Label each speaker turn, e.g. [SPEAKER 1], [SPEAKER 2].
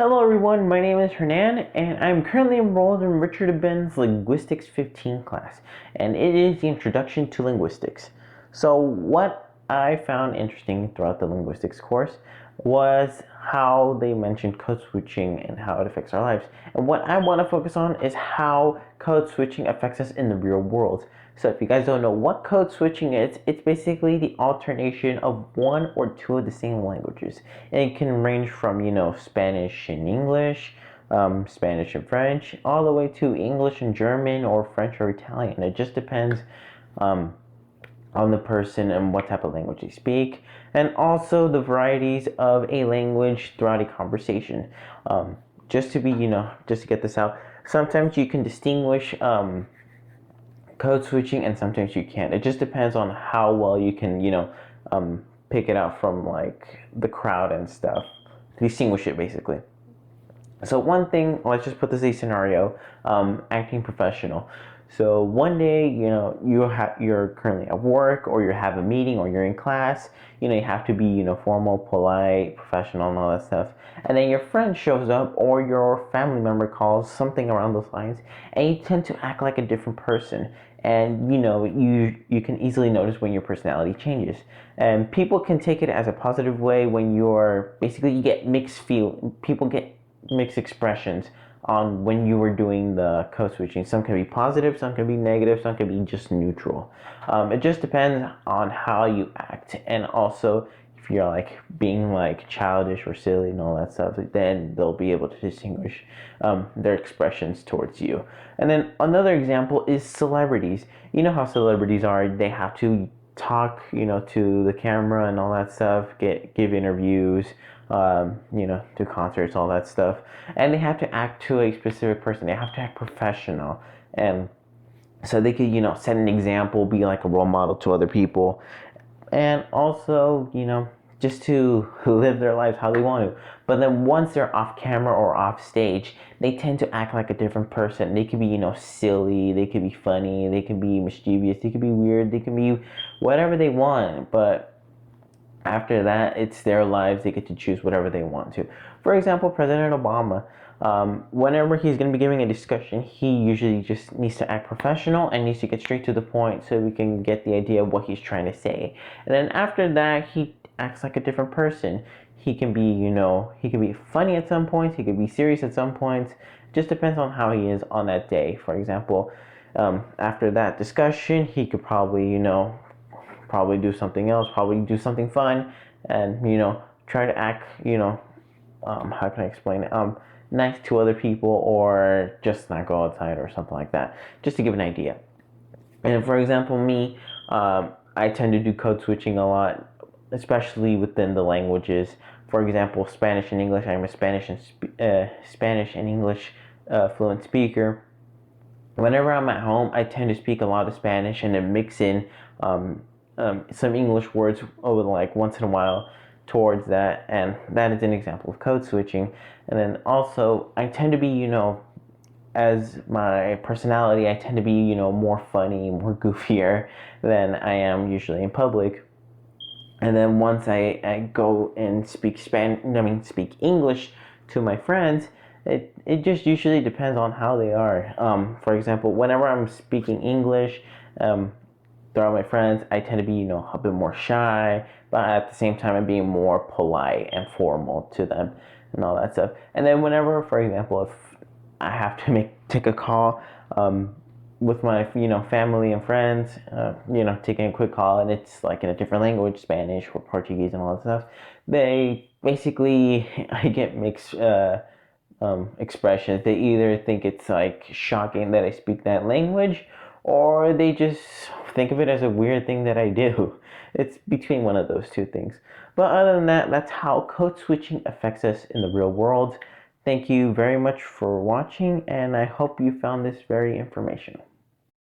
[SPEAKER 1] Hello everyone, my name is Hernan and I'm currently enrolled in Richard Ben's Linguistics 15 class, and it is the Introduction to Linguistics. So what I found interesting throughout the linguistics course was how they mentioned code switching and how it affects our lives. And what I want to focus on is how code switching affects us in the real world. So if you guys don't know what code switching is, it's basically the alternation of one or two of the same languages. And it can range from, Spanish and English, Spanish and French, all the way to English and German or French or Italian. It just depends um, on the person and what type of language they speak, and also the varieties of a language throughout a conversation. Just to be, just to get this out, sometimes you can distinguish code switching and sometimes you can't. It just depends on how well you can, pick it out from like the crowd and stuff. Distinguish it basically. So one thing, let's just put this as a scenario, acting professional. So one day, you're currently at work or you have a meeting or you're in class, you have to be, formal, polite, professional and all that stuff. And then your friend shows up or your family member calls, something around those lines, and you tend to act like a different person. And you can easily notice when your personality changes. And people can take it as a positive way when you get people get mixed expressions on when you were doing the code switching. Some can be positive, some can be negative, some can be just neutral. It just depends on how you act, and also if you're like being like childish or silly and all that stuff, then they'll be able to distinguish their expressions towards you. And then another example is celebrities. You know how celebrities are, they have to talk, to the camera and all that stuff, give interviews, to concerts, all that stuff. And they have to act to a specific person. They have to act professional. And so they could, set an example, be like a role model to other people. And also, just to live their lives how they want to. But then once they're off camera or off stage, they tend to act like a different person. They could be, silly, they could be funny, they could be mischievous, they could be weird, they could be whatever they want. But after that, it's their lives. They get to choose whatever they want to. For example, President Obama, whenever he's going to be giving a discussion, he usually just needs to act professional and needs to get straight to the point so we can get the idea of what he's trying to say. And then after that, he acts like a different person. He can be, he can be funny at some points. He can be serious at some points. It just depends on how he is on that day. For example, after that discussion, he could probably do something else, probably do something fun, and try to act, how can I explain it? Nice to other people, or just not go outside or something like that, just to give an idea. And for example, me, I tend to do code switching a lot, especially within the languages. For example, Spanish and English. I'm a Spanish and English fluent speaker. Whenever I'm at home, I tend to speak a lot of Spanish and then mix in some English words over like once in a while towards that, and that is an example of code switching. And then also I tend to be, as my personality, I tend to be, more funny, more goofier than I am usually in public. And then once I go and speak speak English to my friends, it just usually depends on how they are. For example, whenever I'm speaking English, throughout my friends, I tend to be, a bit more shy, but at the same time, I'm being more polite and formal to them and all that stuff. And then whenever, for example, if I have to take a call with my, family and friends, taking a quick call, and it's like in a different language, Spanish or Portuguese and all that stuff, they basically, I get mixed expressions. They either think it's like shocking that I speak that language, or they just think of it as a weird thing that I do. It's between one of those two things. But other than that, that's how code switching affects us in the real world. Thank you very much for watching, and I hope you found this very informational.